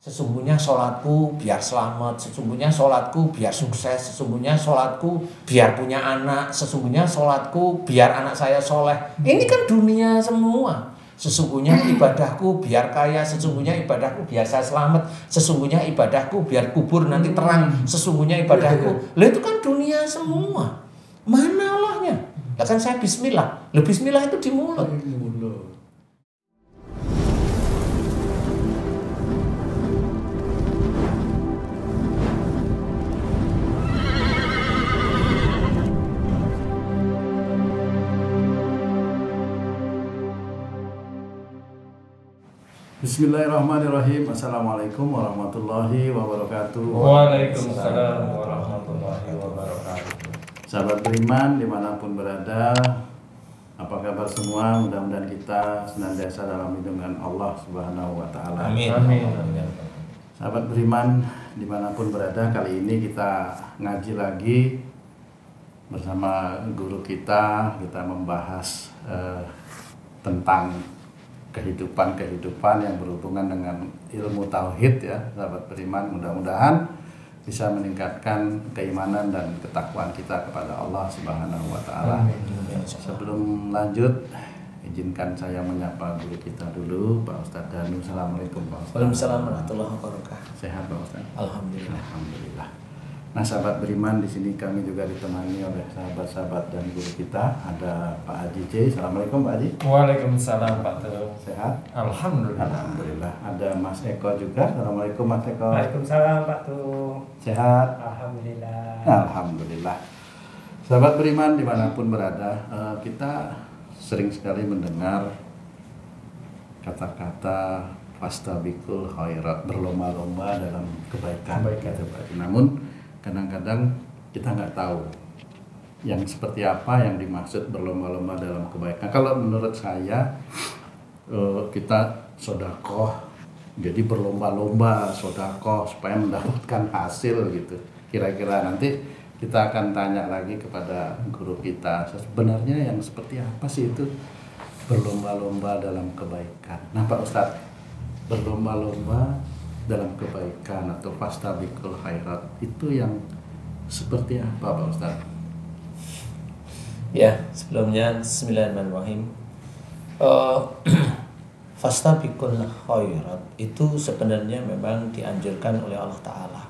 Sesungguhnya sholatku biar selamat, sesungguhnya sholatku biar sukses, sesungguhnya sholatku biar punya anak, sesungguhnya sholatku biar anak saya soleh. Ini kan dunia semua. Sesungguhnya ibadahku biar kaya, sesungguhnya ibadahku biar saya selamat, sesungguhnya ibadahku biar kubur nanti terang, sesungguhnya ibadahku. Lah itu kan dunia semua. Mana Allahnya? Lah kan saya bismillah. Lah bismillah itu di mulut. Bismillahirrahmanirrahim. Assalamualaikum warahmatullahi wabarakatuh. Waalaikumsalam warahmatullahi wabarakatuh. Sahabat beriman dimanapun berada, apa kabar semua? Mudah-mudahan kita senantiasa dalam lindungan Allah Subhanahu wa Ta'ala. Amin. Sahabat beriman dimanapun berada, kali ini kita ngaji lagi bersama guru kita. Kita membahas tentang kehidupan yang berhubungan dengan ilmu tauhid ya, sahabat beriman. Mudah-mudahan bisa meningkatkan keimanan dan ketakwaan kita kepada Allah Subhanahu wa Ta'ala. Sebelum lanjut, izinkan saya menyapa guru kita dulu, Pak Ustadz Danu. Assalamualaikum Pak Ustadz. Waalaikumsalam warahmatullahi wabarakatuh. Sehat Pak Ustadz? Alhamdulillah. Alhamdulillah. Nah, sahabat beriman, di sini kami juga ditemani oleh sahabat-sahabat dan guru kita. Ada Pak Haji J. Assalamualaikum Pak Haji. Waalaikumsalam Pak Tung. Sehat? Alhamdulillah. Alhamdulillah. Ada Mas Eko juga. Assalamualaikum Mas Eko. Waalaikumsalam Pak Tung. Sehat? Alhamdulillah. Alhamdulillah. Sahabat beriman dimanapun berada, kita sering sekali mendengar kata-kata fastabiqul khairat, berlomba-lomba dalam kebaikan. Namun kadang-kadang kita nggak tahu yang seperti apa yang dimaksud berlomba-lomba dalam kebaikan. Kalau menurut saya, kita sodakoh, jadi berlomba-lomba sodakoh supaya mendapatkan hasil gitu. Kira-kira nanti kita akan tanya lagi kepada guru kita, sebenarnya yang seperti apa sih itu berlomba-lomba dalam kebaikan. Nah Pak Ustadz, berlomba-lomba dalam kebaikan atau fastabiqul khairat itu yang seperti apa Pak Ustadz? Ya, sebelumnya bismillahirrahmanirrahim. Fastabiqul khairat itu sebenarnya memang dianjurkan oleh Allah Ta'ala.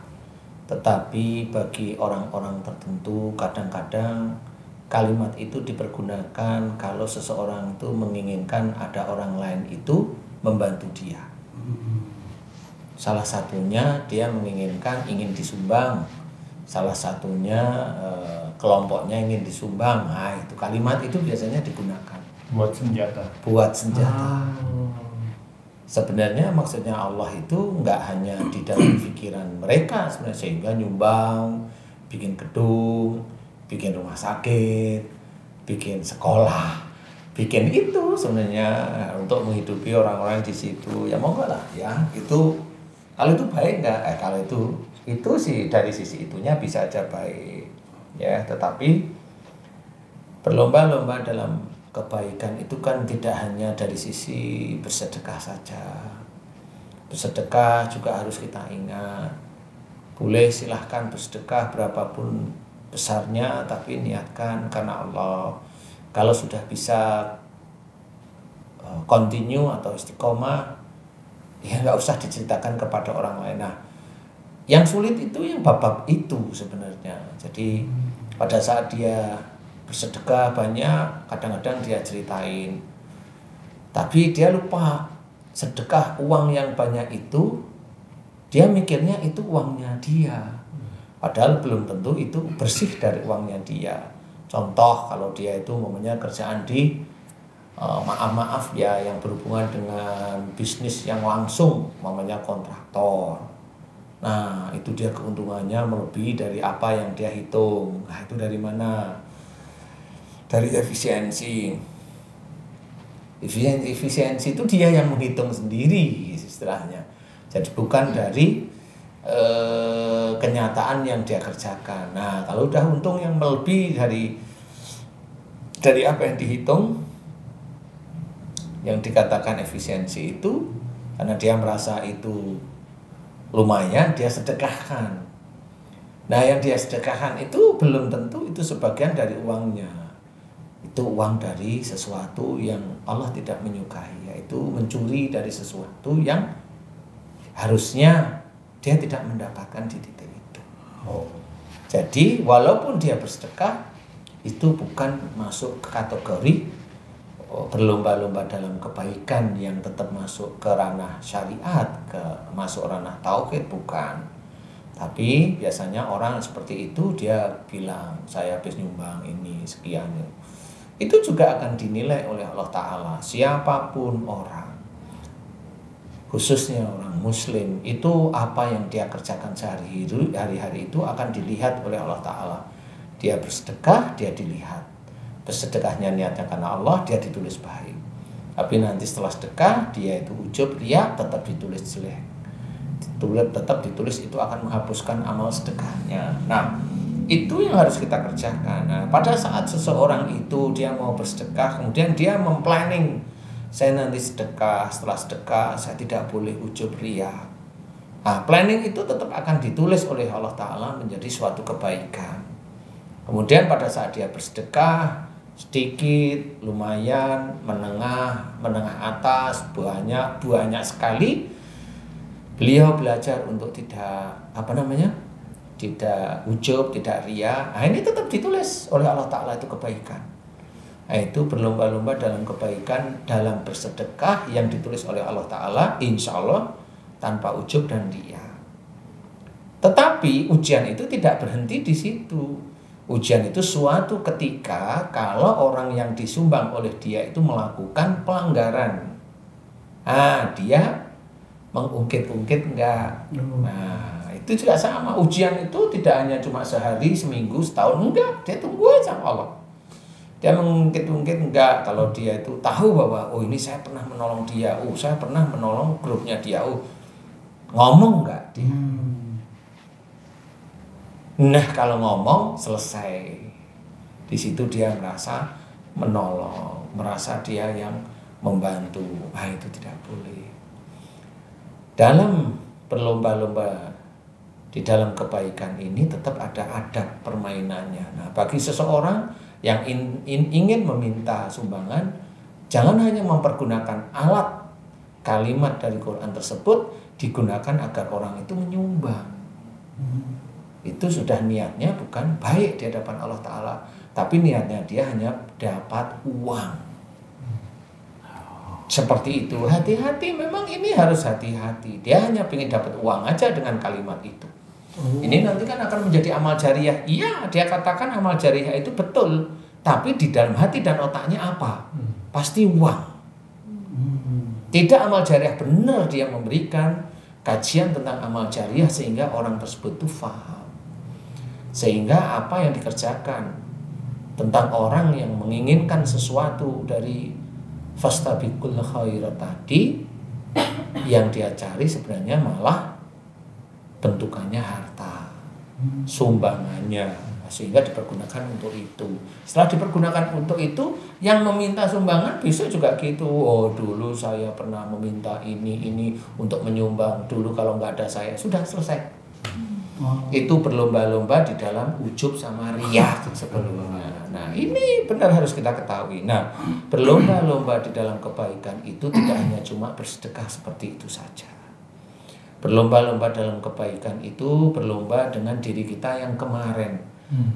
Tetapi bagi orang-orang tertentu kadang-kadang kalimat itu dipergunakan kalau seseorang itu menginginkan ada orang lain itu membantu dia. Salah satunya dia ingin disumbang, salah satunya kelompoknya ingin disumbang. Nah, itu kalimat itu biasanya digunakan Buat senjata. Sebenarnya maksudnya Allah itu nggak hanya di dalam pikiran mereka sebenarnya, sehingga nyumbang, bikin gedung, bikin rumah sakit, bikin sekolah, bikin itu sebenarnya untuk menghidupi orang-orang di situ. Ya monggo lah ya, itu kalau itu baik nggak? Kalau itu sih dari sisi itunya bisa aja baik ya, tetapi berlomba-lomba dalam kebaikan itu kan tidak hanya dari sisi bersedekah saja. Bersedekah juga harus kita ingat. Boleh silahkan bersedekah berapapun besarnya, tapi niatkan karena Allah. Kalau sudah bisa continue atau istiqomah, ya nggak usah diceritakan kepada orang lain. Nah, yang sulit itu yang bab-bab itu sebenarnya. Jadi pada saat dia bersedekah banyak, kadang-kadang dia ceritain, tapi dia lupa sedekah uang yang banyak itu, dia mikirnya itu uangnya dia, padahal belum tentu itu bersih dari uangnya dia. Contoh, kalau dia itu namanya kerjaan di maaf ya, yang berhubungan dengan bisnis yang langsung, namanya kontraktor. Nah, itu dia keuntungannya melebihi dari apa yang dia hitung. Nah, itu dari mana? Dari efisiensi. Efisiensi itu dia yang menghitung sendiri istilahnya. Jadi bukan dari kenyataan yang dia kerjakan. Nah, kalau udah untung yang melebihi dari apa yang dihitung, yang dikatakan efisiensi itu, karena dia merasa itu lumayan dia sedekahkan. Nah yang dia sedekahkan itu belum tentu itu sebagian dari uangnya. Itu uang dari sesuatu yang Allah tidak menyukai, yaitu mencuri dari sesuatu yang harusnya dia tidak mendapatkan di titik itu. Jadi walaupun dia bersedekah, itu bukan masuk ke kategori berlomba-lomba dalam kebaikan yang tetap masuk ke ranah syariat, masuk ranah tauhid, bukan. Tapi biasanya orang seperti itu dia bilang, saya habis nyumbang ini sekian. Itu juga akan dinilai oleh Allah Ta'ala. Siapapun orang, khususnya orang muslim, itu apa yang dia kerjakan sehari-hari itu akan dilihat oleh Allah Ta'ala. Dia bersedekah, dia dilihat. Bersedekahnya niatnya karena Allah, dia ditulis baik. Tapi nanti setelah sedekah, dia itu ujub, riya, tetap ditulis jelek. Tetap ditulis itu akan menghapuskan amal sedekahnya. Nah, itu yang harus kita kerjakan. Nah, pada saat seseorang itu dia mau bersedekah, kemudian dia memplanning, saya nanti sedekah, setelah sedekah saya tidak boleh ujub riya. Nah, planning itu tetap akan ditulis oleh Allah Ta'ala menjadi suatu kebaikan. Kemudian pada saat dia bersedekah, sedikit, lumayan, menengah atas, banyak sekali, beliau belajar untuk tidak tidak ujub, tidak riya. Nah, ini tetap ditulis oleh Allah Ta'ala itu kebaikan. Nah, itu berlomba-lomba dalam kebaikan, dalam bersedekah yang ditulis oleh Allah Ta'ala, insya Allah tanpa ujub dan riya. Tetapi ujian itu tidak berhenti di situ. Ujian itu suatu ketika kalau orang yang disumbang oleh dia itu melakukan pelanggaran. Nah, dia mengungkit-ungkit enggak. Nah, itu juga sama. Ujian itu tidak hanya cuma sehari, seminggu, setahun, enggak. Dia tunggu aja sama Allah. Dia mengungkit-ungkit enggak. Kalau dia itu tahu bahwa ini saya pernah menolong dia, saya pernah menolong grupnya dia, ngomong enggak dia. Nah, kalau ngomong selesai. Di situ dia merasa menolong, merasa dia yang membantu. Nah, itu tidak boleh. Dalam berlomba-lomba di dalam kebaikan ini tetap ada adab permainannya. Nah, bagi seseorang yang ingin meminta sumbangan, jangan hanya mempergunakan alat kalimat dari Quran tersebut digunakan agar orang itu menyumbang. Itu sudah niatnya bukan baik di hadapan Allah Ta'ala, tapi niatnya dia hanya dapat uang. Seperti itu, hati-hati, memang ini harus hati-hati. Dia hanya ingin dapat uang aja dengan kalimat itu. Ini nanti kan akan menjadi amal jariah. Iya, dia katakan amal jariah itu betul, tapi di dalam hati dan otaknya apa? Pasti uang. Tidak amal jariah, benar dia memberikan kajian tentang amal jariah sehingga orang tersebut itu faham. Sehingga apa yang dikerjakan tentang orang yang menginginkan sesuatu dari fastabiqul khairat tadi, yang dia cari sebenarnya malah bentukannya harta, sumbangannya, sehingga dipergunakan untuk itu. Setelah dipergunakan untuk itu, yang meminta sumbangan bisa juga gitu. Dulu saya pernah meminta ini untuk menyumbang, dulu kalau nggak ada saya, sudah selesai. Itu berlomba-lomba di dalam ujub sama riya sebelumnya. Nah, ini benar harus kita ketahui. Nah, berlomba-lomba di dalam kebaikan itu tidak hanya cuma bersedekah seperti itu saja. Berlomba-lomba dalam kebaikan itu berlomba dengan diri kita yang kemarin,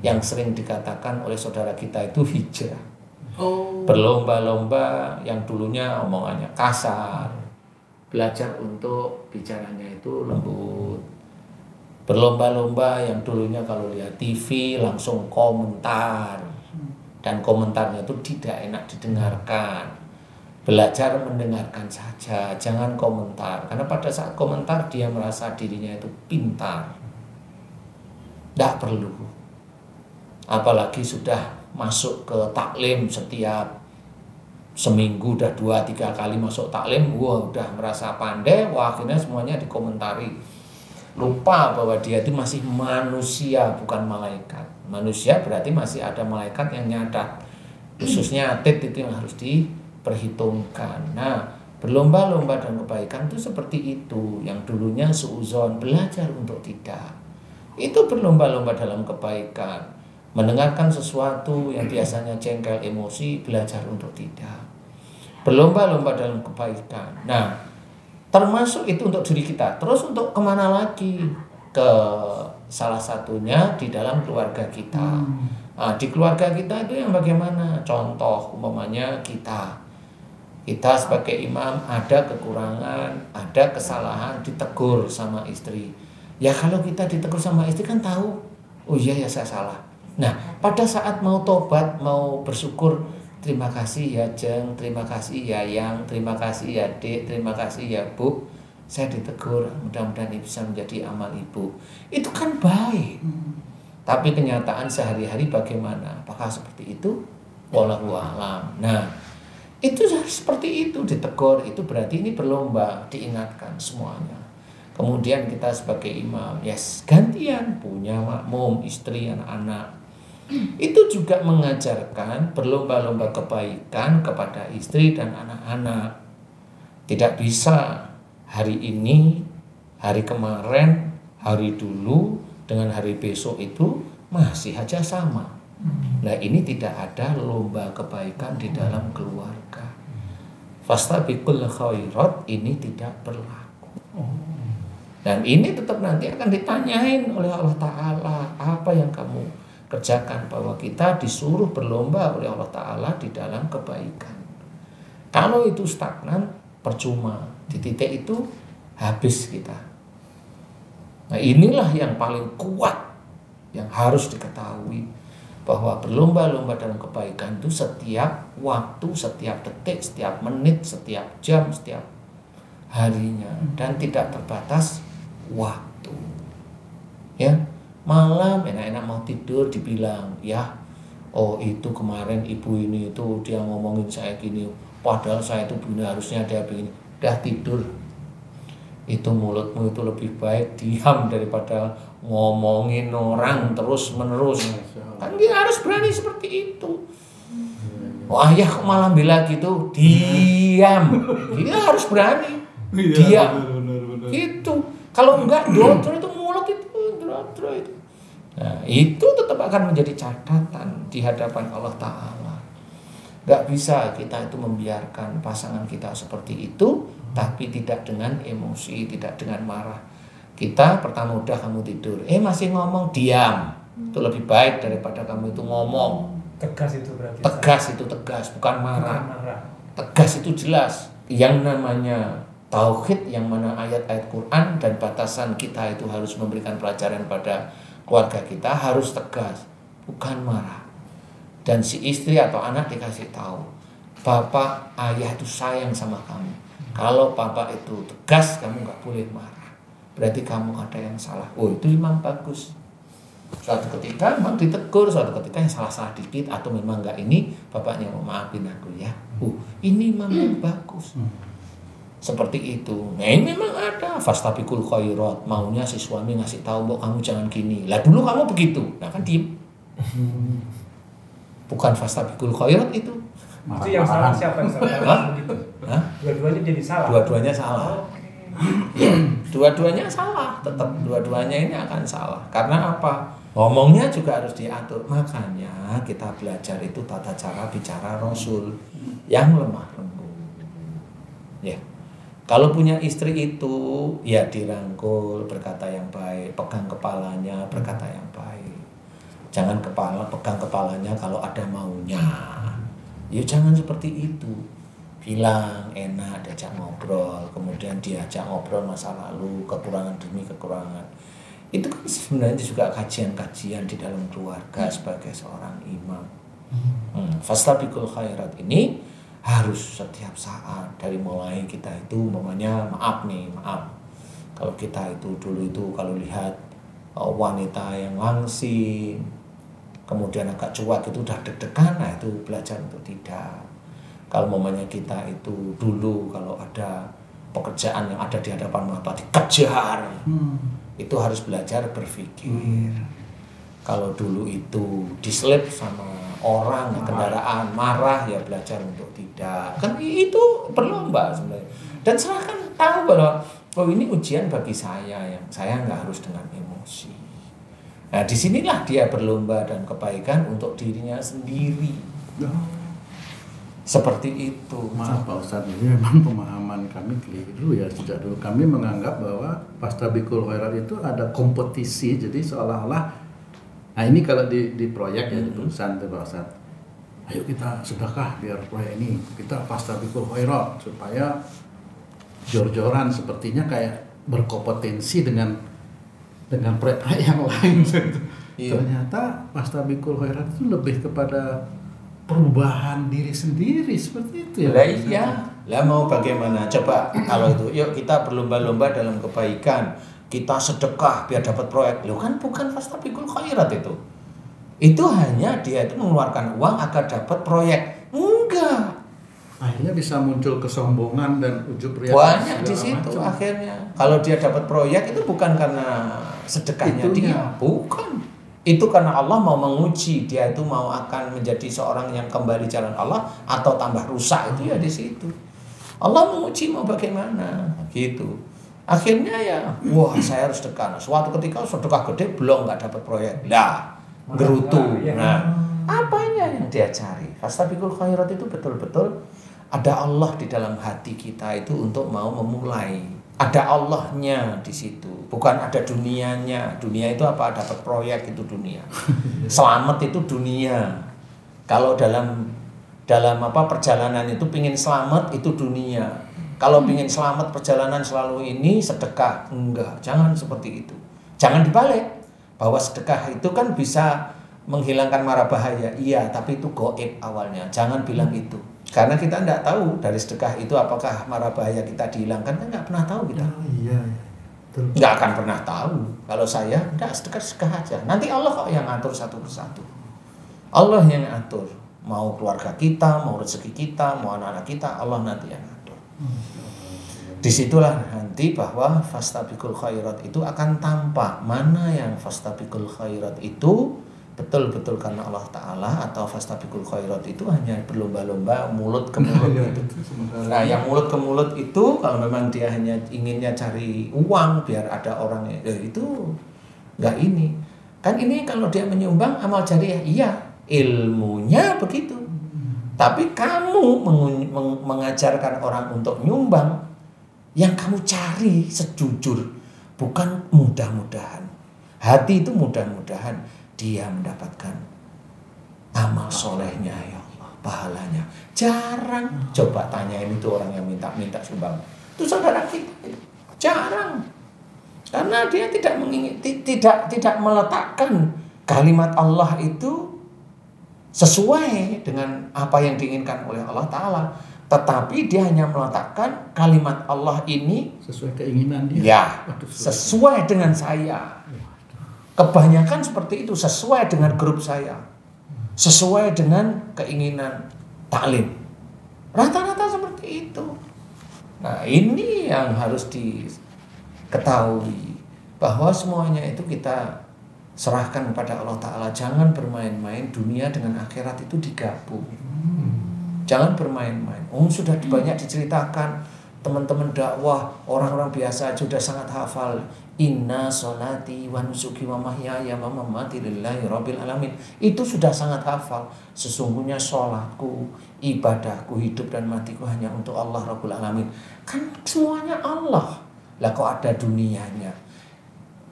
yang sering dikatakan oleh saudara kita itu hijrah. Berlomba-lomba yang dulunya omongannya kasar, belajar untuk bicaranya itu lembut. Berlomba-lomba yang dulunya kalau lihat TV langsung komentar, dan komentarnya itu tidak enak didengarkan. Belajar mendengarkan saja, jangan komentar. Karena pada saat komentar dia merasa dirinya itu pintar. Tidak perlu. Apalagi sudah masuk ke taklim setiap seminggu udah 2-3 kali masuk taklim, udah merasa pandai, akhirnya semuanya dikomentari. Lupa bahwa dia itu masih manusia, bukan malaikat. Manusia berarti masih ada malaikat yang nyadar. Khususnya atid itu yang harus diperhitungkan. Nah, Berlomba-lomba dalam kebaikan itu seperti itu. Yang dulunya suudzon, belajar untuk tidak. Itu berlomba-lomba dalam kebaikan. Mendengarkan sesuatu yang biasanya jengkel emosi, belajar untuk tidak. Berlomba-lomba dalam kebaikan. Nah, termasuk itu untuk diri kita. Terus untuk kemana lagi? Ke salah satunya di dalam keluarga kita. Nah, di keluarga kita itu yang bagaimana? Contoh umpamanya kita sebagai imam ada kekurangan, ada kesalahan, ditegur sama istri. Ya kalau kita ditegur sama istri kan tahu, oh iya ya saya salah. Nah pada saat mau tobat, mau bersyukur, terima kasih ya Jeng, terima kasih ya Yang, terima kasih ya Dek, terima kasih ya Bu, saya ditegur, mudah-mudahan ini bisa menjadi amal ibu. Itu kan baik. Tapi kenyataan sehari-hari bagaimana? Apakah seperti itu? Wallahu a'lam. Nah itu seperti itu, ditegur, itu berarti ini berlomba, diingatkan semuanya. Kemudian kita sebagai imam, yes, gantian punya makmum, istri, anak-anak. Itu juga mengajarkan berlomba-lomba kebaikan kepada istri dan anak-anak. Tidak bisa hari ini, hari kemarin, hari dulu dengan hari besok itu masih aja sama. Nah ini tidak ada lomba kebaikan di dalam keluarga. Fastabiqul khairat ini tidak berlaku. Dan ini tetap nanti akan ditanyain oleh Allah Ta'ala, apa yang kamu kerjakan, bahwa kita disuruh berlomba oleh Allah Ta'ala di dalam kebaikan. Kalau itu stagnan, percuma. Di titik itu habis kita. Nah inilah yang paling kuat yang harus diketahui, bahwa berlomba-lomba dalam kebaikan itu setiap waktu, setiap detik, setiap menit, setiap jam, setiap harinya, dan tidak terbatas waktu. Ya, malam enak-enak mau tidur dibilang, ya, oh itu kemarin ibu ini itu dia ngomongin saya gini, padahal saya itu begini, harusnya dia begini. Udah tidur, itu mulutmu itu lebih baik diam daripada ngomongin orang terus menerus. Kan dia harus berani seperti itu. Oh ayah kok malah bilang gitu, diam. Dia harus berani, diam. Gitu. Kalau enggak, dodro itu mulut itu, dodro itu. Nah itu tetap akan menjadi catatan di hadapan Allah Ta'ala. Gak bisa kita itu membiarkan pasangan kita seperti itu, tapi tidak dengan emosi, tidak dengan marah. Kita pertama udah kamu tidur, masih ngomong, diam. Itu lebih baik daripada kamu itu ngomong. Tegas itu berarti. Tegas itu tegas, bukan marah. Tegas itu jelas. Yang namanya tauhid, yang mana ayat-ayat Quran dan batasan kita itu harus memberikan pelajaran pada keluarga kita, harus tegas, bukan marah. Dan si istri atau anak dikasih tahu, bapak, ayah itu sayang sama kamu. Kalau bapak itu tegas, kamu nggak boleh marah. Berarti kamu ada yang salah. Oh itu memang bagus. Suatu ketika memang ditegur, suatu ketika yang salah-salah dikit, atau memang nggak ini, bapaknya mau maafin aku ya. Ini memang yang bagus. Seperti itu. Nah ini memang ada fastabiqul khairat, maunya si suami ngasih tahu, "Mbok kamu jangan gini." Lah dulu kamu begitu. Nah kan diem. Bukan fastabiqul khairat itu. Itu yang salah siapa yang salah? Begitu. Dua-duanya jadi salah. Dua-duanya salah. Dua-duanya salah, tetap dua-duanya ini akan salah. Karena apa? Ngomongnya juga harus diatur. Makanya kita belajar itu tata cara bicara Rasul yang lemah lembut. Ya. Kalau punya istri itu ya dirangkul, berkata yang baik, pegang kepalanya, berkata yang baik. Jangan pegang kepalanya kalau ada maunya. Ya jangan seperti itu. Bilang enak, diajak ngobrol, kemudian diajak ngobrol masa lalu, kekurangan demi kekurangan. Itu kan sebenarnya juga kajian-kajian di dalam keluarga sebagai seorang imam. Fastabiqul khairat ini harus setiap saat, dari mulai kita itu umpamanya maaf. Kalau kita itu dulu itu kalau lihat wanita yang langsing, kemudian agak cuek itu udah deg-degan, nah itu belajar untuk tidak. Kalau momennya kita itu dulu kalau ada pekerjaan yang ada di hadapan mata dikejar, itu harus belajar berpikir. Kalau dulu itu diselip sama orang, kendaraan, marah, ya belajar untuk tidak. Kan itu berlomba sebenarnya. Dan serahkan tahu bahwa ini ujian bagi saya, yang saya nggak harus dengan emosi. Nah, disinilah dia berlomba dan kebaikan untuk dirinya sendiri. Seperti itu. Maaf Pak Ustadz, ini memang pemahaman kami keliru ya. Sejak dulu kami menganggap bahwa Fastabiqul Khairat itu ada kompetisi, jadi seolah-olah. Nah ini kalau di proyek ya, di perusahaan itu Pak Ustadz, ayo kita sedekah biar proyek ini kita Fastabiqul Khairat, supaya jor-joran sepertinya kayak berkompetensi dengan proyek-proyek yang lain. Iya. Ternyata Fastabiqul Khairat itu lebih kepada perubahan diri sendiri, seperti itu ya. Lah iya, lah mau bagaimana? Coba kalau itu, yuk kita berlomba-lomba dalam kebaikan, kita sedekah biar dapat proyek. Loh kan bukan Fastabiqul Khairat itu. Itu hanya dia itu mengeluarkan uang agar dapat proyek. Enggak. Akhirnya bisa muncul kesombongan dan ujub riya. Banyak di situ macam. Akhirnya. Kalau dia dapat proyek itu bukan karena sedekahnya dia, bukan. Itu karena Allah mau menguji dia itu mau akan menjadi seorang yang kembali jalan Allah atau tambah rusak, itu ya di situ. Allah menguji mau bagaimana gitu. Akhirnya ya, wah saya harus sedekah. Suatu ketika sedekah gede belum nggak dapat proyek. Lah, gerutu. Nah, apanya yang dia cari? Fastabiqul Khairat itu betul-betul ada Allah di dalam hati kita itu untuk mau memulai. Ada Allahnya di situ, bukan ada dunianya. Dunia itu apa? Dapat proyek itu dunia. Selamat itu dunia. Kalau dalam perjalanan itu pingin selamat itu dunia. Kalau pingin selamat perjalanan selalu ini sedekah, enggak. Jangan seperti itu. Jangan dibalik. Bahwa sedekah itu kan bisa menghilangkan mara bahaya. Iya, tapi itu goib awalnya. Jangan bilang itu. Karena kita tidak tahu dari sedekah itu apakah mara bahaya kita dihilangkan, kan nggak pernah tahu kita. Iya. Nggak akan pernah tahu. Kalau saya tidak sedekah aja. Nanti Allah kok yang ngatur satu persatu. Allah yang ngatur. Mau keluarga kita, mau rezeki kita, mau anak-anak kita, Allah nanti yang ngatur. Disitulah nanti bahwa Fastabiqul Khairat itu akan tampak mana yang Fastabiqul Khairat itu betul-betul karena Allah Ta'ala, atau Fastabiqul Khairat itu hanya berlomba-lomba mulut ke mulut itu. Nah yang mulut ke mulut itu kalau memang dia hanya inginnya cari uang biar ada orang itu nggak ini. Kan ini kalau dia menyumbang amal jariah, iya ilmunya begitu. Tapi kamu mengajarkan orang untuk nyumbang, yang kamu cari sejujur, bukan mudah-mudahan. Hati itu mudah-mudahan dia mendapatkan amal solehnya, ya Allah, pahalanya. Jarang. Coba tanyain itu orang yang minta sumbang. Itu saudara kita. Jarang. Karena dia tidak meletakkan kalimat Allah itu sesuai dengan apa yang diinginkan oleh Allah Ta'ala. Tetapi dia hanya meletakkan kalimat Allah ini sesuai keinginan dia. Ya, sesuai dengan saya. Kebanyakan seperti itu, sesuai dengan grup saya, sesuai dengan keinginan taklim. Rata-rata seperti itu. Nah ini yang harus diketahui, bahwa semuanya itu kita serahkan kepada Allah Ta'ala. Jangan bermain-main, dunia dengan akhirat itu digabung. Jangan bermain-main. Sudah banyak diceritakan teman-teman dakwah, orang-orang biasa sudah sangat hafal. Inna sholati wa nusuki wa mahyaya wa mamati lillahi rabbil alamin. Itu sudah sangat hafal. Sesungguhnya sholatku, ibadahku, hidup dan matiku hanya untuk Allah Rabbul Alamin. Kan semuanya Allah. Lah kok ada dunianya.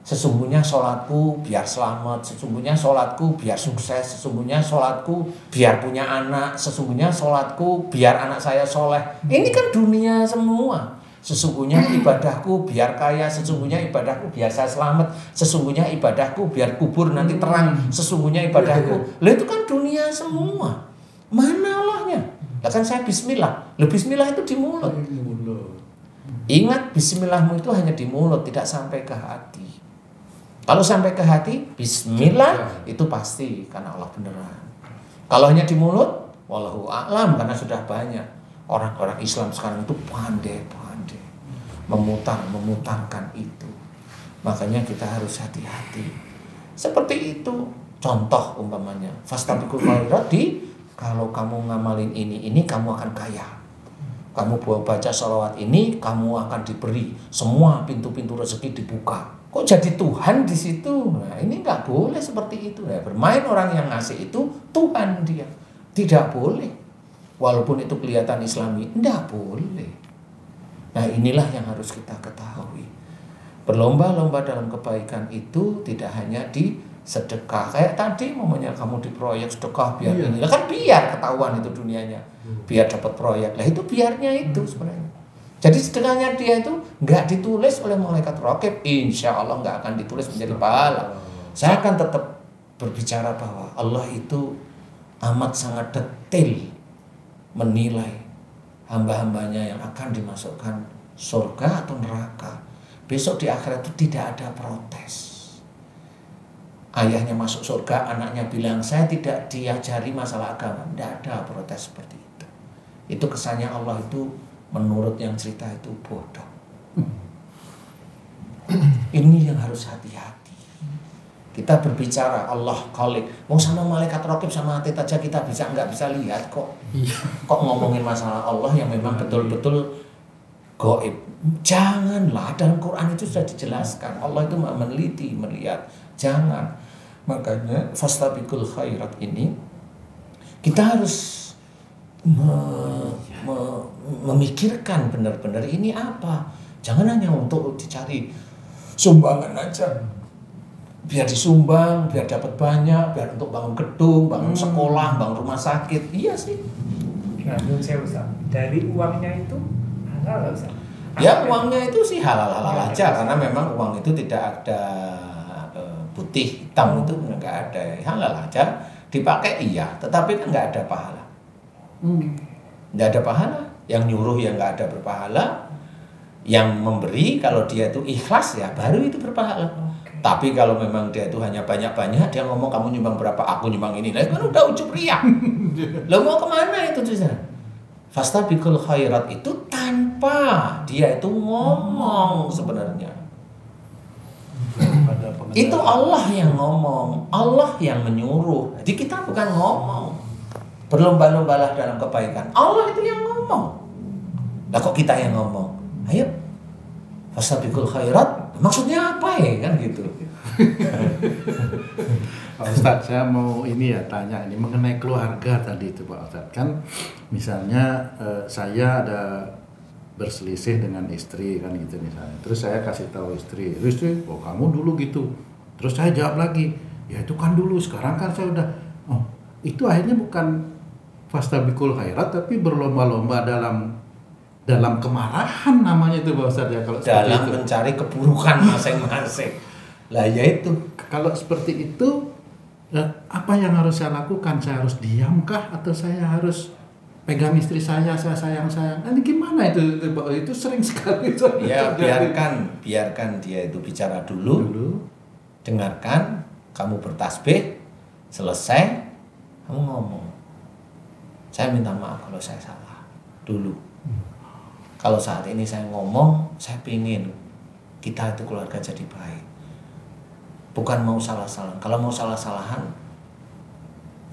Sesungguhnya sholatku biar selamat, sesungguhnya sholatku biar sukses, sesungguhnya sholatku biar punya anak, sesungguhnya sholatku biar anak saya soleh. Ini kan dunia semua. Sesungguhnya ibadahku biar kaya, sesungguhnya ibadahku biar saya selamat, sesungguhnya ibadahku biar kubur nanti terang, sesungguhnya ibadahku. Lah itu kan dunia semua. Mana Allahnya? Lah kan saya bismillah. Lah bismillah itu di mulut. Ingat, bismillahmu itu hanya di mulut, tidak sampai ke hati. Kalau sampai ke hati, bismillah itu pasti karena Allah beneran. Kalau hanya di mulut, wallahu a'lam, karena sudah banyak orang-orang Islam sekarang itu pandai memutarkan itu. Makanya kita harus hati-hati. Seperti itu. Contoh umpamanya, fastabiqul khairat kalau kamu ngamalin ini kamu akan kaya. Kamu baca sholawat ini, kamu akan diberi semua pintu-pintu rezeki dibuka. Kok jadi Tuhan di situ? Nah, ini nggak boleh seperti itu. Ya, bermain orang yang ngasih itu Tuhan dia, tidak boleh. Walaupun itu kelihatan Islami, nggak boleh. Nah, inilah yang harus kita ketahui. Berlomba-lomba dalam kebaikan itu tidak hanya di sedekah. Kayak tadi momennya kamu di proyek sedekah biar ini. Lah kan biar ketahuan itu dunianya. Biar dapat proyek. Lah itu biarnya itu sebenarnya. Jadi sedekahnya dia itu nggak ditulis oleh malaikat raqib, insya Allah nggak akan ditulis menjadi pahala. Saya akan tetap berbicara bahwa Allah itu amat sangat detail menilai hamba-hambanya yang akan dimasukkan surga atau neraka. Besok di akhirat itu tidak ada protes. Ayahnya masuk surga, anaknya bilang saya tidak diajari masalah agama. Tidak ada protes seperti itu. Itu kesannya Allah itu menurut yang cerita itu bodoh. Ini yang harus hati-hati. Kita berbicara Allah Khalik. Wong sama malaikat raqib sama atit aja kita nggak bisa lihat kok. Kok ngomongin masalah Allah yang memang betul-betul gaib. Janganlah, dalam Quran itu sudah dijelaskan. Allah itu meneliti, melihat. Jangan. Makanya fastabiqul khairat ini kita harus memikirkan benar-benar ini apa. Jangan hanya untuk dicari sumbangan aja. Biar disumbang, biar dapat banyak, biar untuk bangun gedung, bangun sekolah, bangun rumah sakit. Iya sih. Nah, menurut saya Ustaz, dari uangnya itu halal Ustaz? Ya uangnya itu sih halal-halal aja karena memang uang itu tidak ada putih hitam, itu nggak ada, halal aja dipakai iya, tetapi kan nggak ada pahala. Nggak ada pahala, yang nyuruh yang nggak ada berpahala, yang memberi kalau dia itu ikhlas ya baru itu berpahala. Tapi kalau memang dia itu hanya banyak-banyak, dia ngomong kamu nyumbang berapa, aku nyumbang ini, lah kan udah ujub riak. Lo mau kemana itu tuh? Fastabiqul khairat itu tanpa dia itu ngomong sebenarnya. Itu Allah yang ngomong, Allah yang menyuruh. Jadi kita bukan ngomong. Berlomba-lombalah dalam kebaikan. Allah itu yang ngomong. Lah kok kita yang ngomong? Ayo. Fastabiqul khairat. Maksudnya apa ya kan gitu. Pak Ustadz, saya mau tanya ini mengenai keluarga tadi itu Pak Ustadz. Kan misalnya saya ada berselisih dengan istri kan gitu misalnya. Terus saya kasih tahu istri, oh kamu dulu gitu. Terus saya jawab lagi, ya itu kan dulu, sekarang kan saya udah. Oh, itu akhirnya bukan fastabiqul khairat tapi berlomba-lomba dalam kemarahan namanya itu Pak Ustadz ya kalau dalam mencari keburukan masing-masing. Lah ya itu. Kalau seperti itu apa yang harus saya lakukan? Saya harus diamkah atau saya harus pegang istri saya sayang. Nanti gimana itu Pak? Itu sering sekali. Ya biarkan dia itu bicara dulu. Dengarkan, kamu bertasbih, selesai, kamu ngomong. Saya minta maaf kalau saya salah dulu. Kalau saat ini saya ngomong, saya pingin kita itu keluarga jadi baik. Bukan mau salah-salahan. Kalau mau salah-salahan,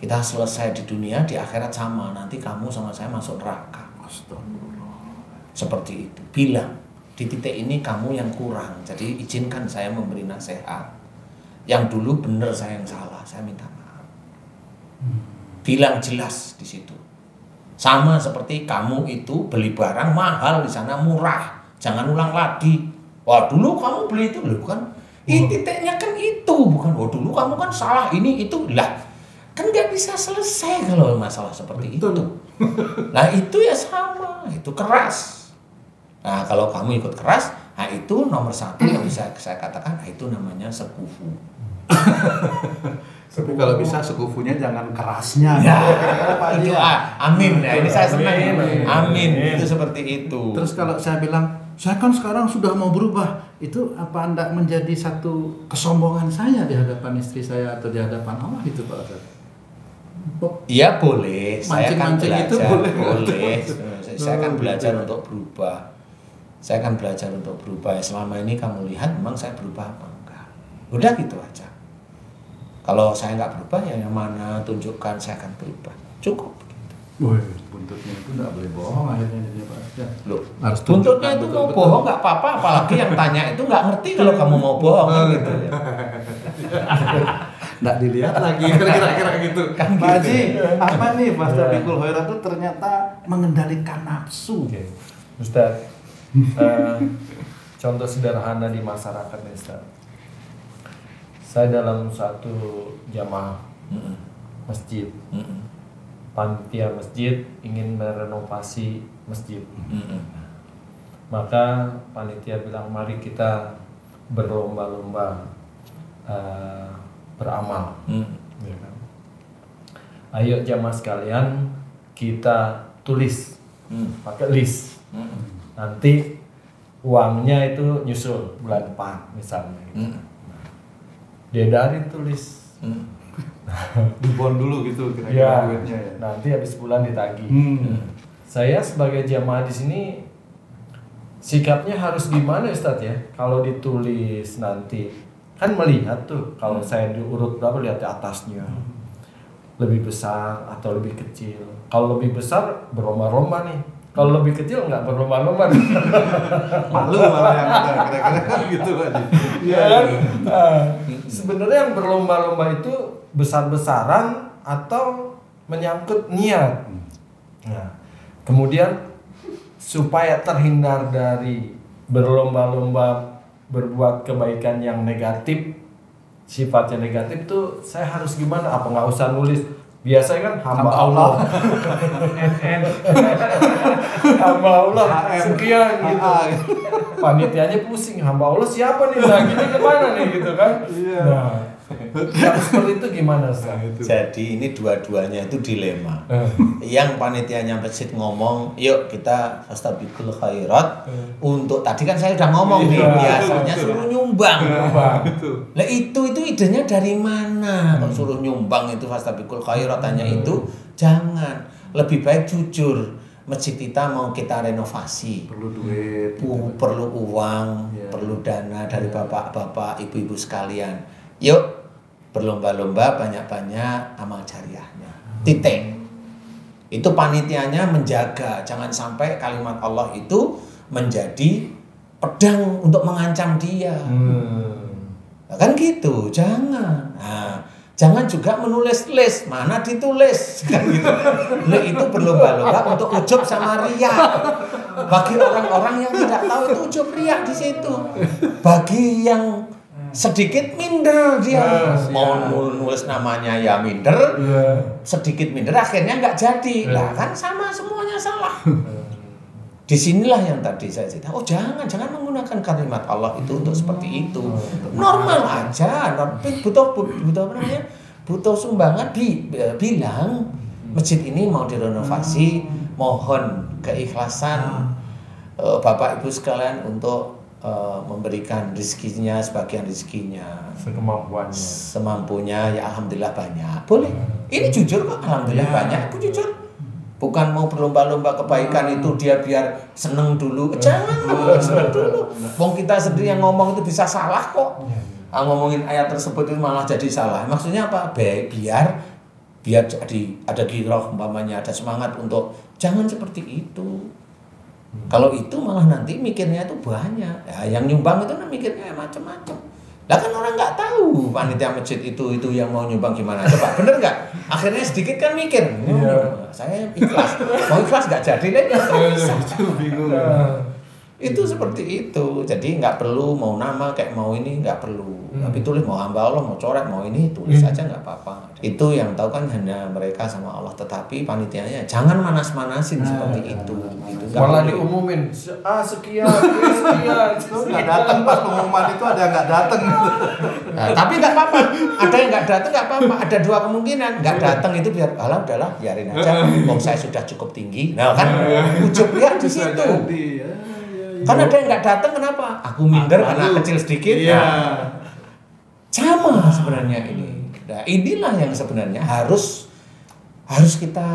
kita selesai di dunia, di akhirat sama. Nanti kamu sama saya masuk neraka. Astagfirullah. Seperti itu. Bilang, di titik ini kamu yang kurang. Jadi izinkan saya memberi nasihat. Yang dulu benar saya yang salah. Saya minta maaf. Bilang jelas di situ. Sama seperti kamu itu beli barang mahal di sana murah. Jangan ulang lagi. Wah dulu kamu beli itu loh kan. Titiknya kan itu bukan. Oh dulu kamu kan salah ini itu lah. Kan nggak bisa selesai kalau masalah seperti itu. Nah itu ya sama. Itu keras. Nah kalau kamu ikut keras, nah itu nomor satu yang bisa saya katakan. Nah, itu namanya sekufu. Tapi kalau bisa sekufunya jangan kerasnya. Ya, itu amin ya. Ini saya senang ya. Amin. Itu seperti itu. Terus kalau saya bilang, saya kan sekarang sudah mau berubah, itu apa anda menjadi satu kesombongan saya di hadapan istri saya atau di hadapan Allah itu Pak Ustaz? Iya boleh. Saya kan belajar. Itu boleh. Saya kan belajar untuk berubah. Saya kan belajar untuk berubah. Selama ini kamu lihat memang saya berubah apa enggak? Udah gitu aja. Kalau saya nggak berubah, ya yang mana tunjukkan saya akan berubah. Cukup. Woi, buntutnya itu nggak boleh bohong akhirnya dia Pak. Ya. Loh, Harus buntutnya itu mau bohong nggak apa-apa, apalagi yang tanya itu nggak ngerti kalau kamu mau bohong kan gitu. Ya. Nggak dilihat lagi kira-kira gitu. Kan Pak gitu. Haji, apa nih Fastabikul Khairat itu ternyata mengendalikan nafsu. Oke. Ustaz, contoh sederhana di masyarakat nih Ustaz. Saya dalam satu jamaah masjid, panitia masjid ingin merenovasi masjid. Maka panitia bilang mari kita berlomba-lomba beramal. Ya kan? Ayo jamaah sekalian kita tulis pakai list. Nanti uangnya itu nyusul bulan depan misalnya. Gitu. Diedarin tulis. Dibon dulu gitu Ya, kira-kira duitnya ya. nanti habis bulan ditagih. Saya sebagai jamaah di sini sikapnya harus gimana Ustadz ya? Kalau ditulis nanti kan melihat tuh kalau saya diurut berapa lihat di atasnya lebih besar atau lebih kecil. Kalau lebih besar berlomba-lomba nih. Kalau lebih kecil nggak berlomba-lomba. Malu malah yang ada kira-kira gitu Pak Haji. Iya. Sebenarnya yang berlomba-lomba itu besar-besaran atau menyangkut niat. Nah, kemudian supaya terhindar dari berlomba-lomba berbuat kebaikan yang negatif, sifatnya negatif tuh saya harus gimana? Apa nggak usah nulis? Biasanya kan hamba Allah. Hamba Allah sekian gitu. Panitianya pusing, hamba Allah siapa nih? Nah, gini kemana nih gitu kan? Nah, yang seperti itu gimana Ustaz? Jadi ini dua-duanya itu dilema. Yang panitianya masjid ngomong, yuk kita Fastabikul Khairat. Untuk tadi kan saya udah ngomong nih, biasanya suruh nyumbang. Lah itu idenya dari mana? Kalau suruh nyumbang itu Fastabikul Khairat tanya itu, jangan. Lebih baik jujur. Masjid kita mau kita renovasi. Perlu duit. Perlu uang, perlu dana dari bapak-bapak, ibu-ibu sekalian. Yuk berlomba-lomba banyak-banyak amal jariahnya. Titik. Itu panitianya menjaga, jangan sampai kalimat Allah itu menjadi pedang untuk mengancam dia. Nah, kan gitu, jangan. Nah, jangan juga menulis list, mana ditulis kan gitu. Nah, itu berlomba-lomba untuk ujub sama riya. Bagi orang-orang yang tidak tahu itu ujub riya di situ. Bagi yang sedikit minder dia mau nulis namanya ya minder, sedikit minder akhirnya nggak jadi. Lah kan sama semuanya salah. Disinilah yang tadi saya cerita. Oh jangan menggunakan kalimat Allah itu untuk seperti itu. Normal aja. Butuh apa namanya? Butuh sumbangan bilang masjid ini mau direnovasi, mohon keikhlasan Bapak Ibu sekalian untuk memberikan rezekinya, sebagian rezekinya semampunya, ya alhamdulillah banyak, boleh. Ini jujur kok, alhamdulillah banyak, aku jujur. Bukan mau berlomba-lomba kebaikan itu dia biar seneng dulu, jangan seneng dulu. Wong kita sendiri yang ngomong itu bisa salah kok. Ngomongin ayat tersebut itu malah jadi salah. Maksudnya apa? Biar jadi ada giroh umpamanya, ada semangat untuk jangan seperti itu. Kalau itu malah nanti mikirnya itu banyak. Ya, yang nyumbang itu mikirnya macam-macam. Lah kan orang nggak tahu panitia masjid itu yang mau nyumbang gimana. Coba bener nggak? Akhirnya sedikit kan mikir. Saya ikhlas. Mau ikhlas nggak jadi lagi. Bingung. Itu seperti itu. Jadi nggak perlu mau nama kayak mau ini nggak perlu. Tapi tulis mau hamba Allah, mau coret, mau ini tulis aja nggak apa-apa. Itu yang tahu kan hanya mereka sama Allah. Tetapi panitianya jangan manas-manasin seperti itu. Gitu. Malah diumumin sekian. Nggak datang pas pengumuman itu ada nggak datang. Nah, tapi nggak apa-apa. Ada yang nggak datang nggak apa-apa. Ada dua kemungkinan. Nggak datang itu udahlah biarin aja. Wong saya sudah cukup tinggi. Nah kan ujub lihat di situ. Kan ada yang nggak datang kenapa? Aku minder karena kecil sedikit. Sama sebenarnya ini. Nah, inilah yang sebenarnya harus kita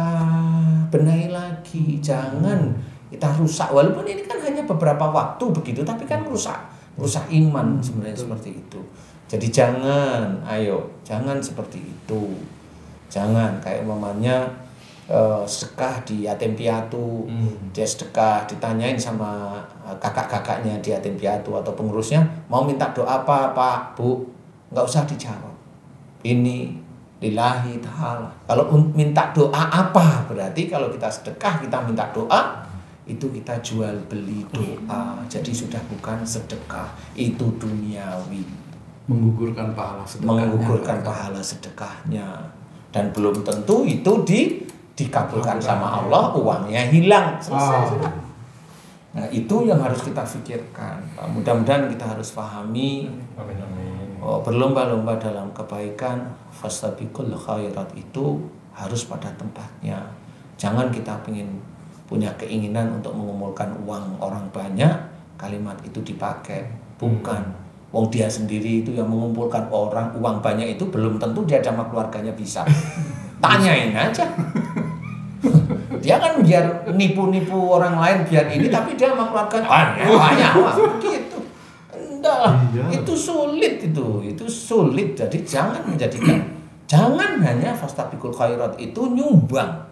benahi lagi. Jangan kita rusak. Walaupun ini kan hanya beberapa waktu begitu, tapi kan rusak. rusak iman sebenarnya seperti itu. Jadi jangan seperti itu. Jangan kayak umpamanya sedekah di yatim piatu, dia sedekah ditanyain sama kakak-kakaknya di yatim piatu atau pengurusnya, mau minta doa apa Pak, Bu, nggak usah dijawab. Ini lillahi ta'ala. Kalau minta doa apa? Berarti kalau kita sedekah kita minta doa, itu kita jual beli doa. Jadi sudah bukan sedekah, itu duniawi. Menggugurkan pahala sedekahnya. Dan belum tentu itu dikabulkan sama Allah, uangnya hilang, selesai sudah. Nah, itu yang harus kita pikirkan. Mudah-mudahan kita harus pahami. Amin. Berlomba-lomba dalam kebaikan, fastabiqul khairat itu harus pada tempatnya. Jangan kita punya keinginan untuk mengumpulkan uang orang banyak, kalimat itu dipakai. Bukan. Wong dia sendiri itu yang mengumpulkan uang banyak itu belum tentu dia sama keluarganya bisa. Tanyain aja. Dia kan biar nipu-nipu orang lain biar ini, tapi dia sama keluarganya banyak gitu. Enggak, itu sulit. Jadi jangan hanya fastabiqul khairat itu nyumbang.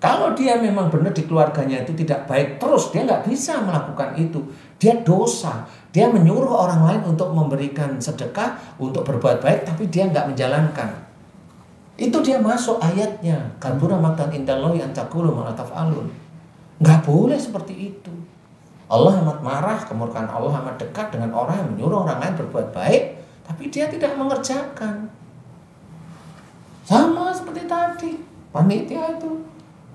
Kalau dia memang benar di keluarganya itu tidak baik terus, dia nggak bisa melakukan itu. Dia dosa. Dia menyuruh orang lain untuk memberikan sedekah, untuk berbuat baik, tapi dia nggak menjalankan. Itu dia masuk ayatnya. Kabura maqtan indallahi an taqulu ma la taf'alun. Nggak boleh seperti itu. Allah amat marah, kemurkaan Allah amat dekat dengan orang yang menyuruh orang lain berbuat baik, tapi dia tidak mengerjakan. Sama seperti tadi, panitia itu.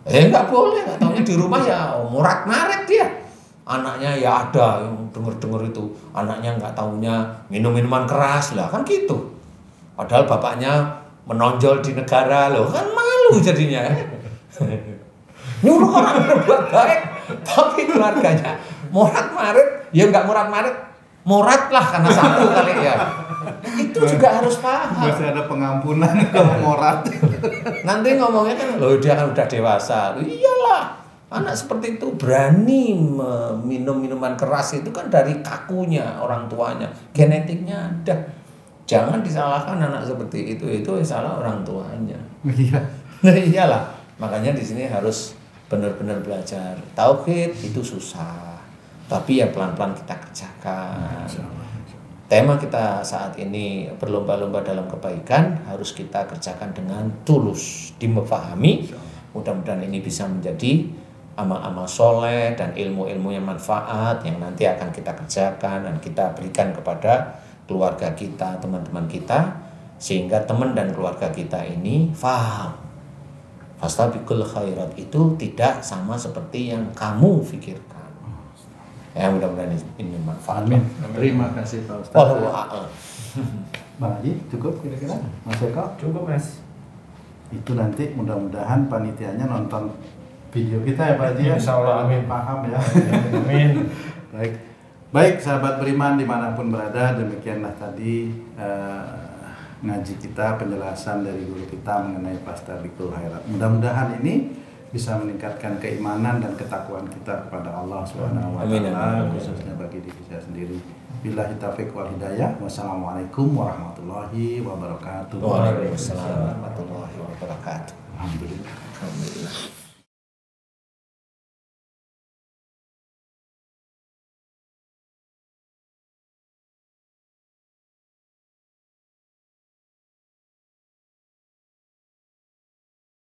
Nggak boleh, nggak taunya di rumah ya murat-marit dia. Anaknya ya ada yang dengar itu, anaknya nggak taunya minum-minuman keras lah, kan gitu. Padahal bapaknya menonjol di negara loh, kan malu jadinya. Nyuruh orang berbuat baik, tapi keluarganya murat-marit, ya nggak murat-marit, murat lah karena satu kali ya. Itu juga harus paham. Masih ada pengampunan kalau morat. Nanti ngomongnya kan, loh dia kan udah dewasa. Loh, iyalah, anak seperti itu berani minum minuman keras itu kan dari kakunya orang tuanya, genetiknya ada. Jangan disalahkan anak seperti itu salah orang tuanya. Iya. Nah, iyalah, makanya di sini harus benar-benar belajar. Tauhid itu susah, tapi ya pelan-pelan kita kerjakan. Tema kita saat ini berlomba-lomba dalam kebaikan harus kita kerjakan dengan tulus, dimefahami. Mudah-mudahan ini bisa menjadi amal-amal soleh dan ilmu-ilmu yang manfaat yang nanti akan kita kerjakan dan kita berikan kepada keluarga kita, teman-teman kita, sehingga teman dan keluarga kita ini faham. Fastabiqul khairat itu tidak sama seperti yang kamu pikirkan. Ya, mudah-mudahan ini manfaat. Amin. Terima kasih Pak Ustaz. Wallahu a'lam. Bang Haji, cukup kira-kira? Mas Eko? Cukup, Mas. Itu nanti mudah-mudahan panitianya nonton video kita ya Pak Haji ya. Insyaallah, amin. Paham ya. Amin. Baik sahabat beriman dimanapun berada, demikianlah tadi ngaji kita, penjelasan dari guru kita mengenai fastabiqul khairat. Mudah-mudahan ini bisa meningkatkan keimanan dan ketakwaan kita kepada Allah Subhanahu wa taala, khususnya bagi diri saya sendiri. Billahi taufiq wal hidayah. Wassalamualaikum warahmatullahi wabarakatuh. Waalaikumsalam warahmatullahi wabarakatuh. Alhamdulillah.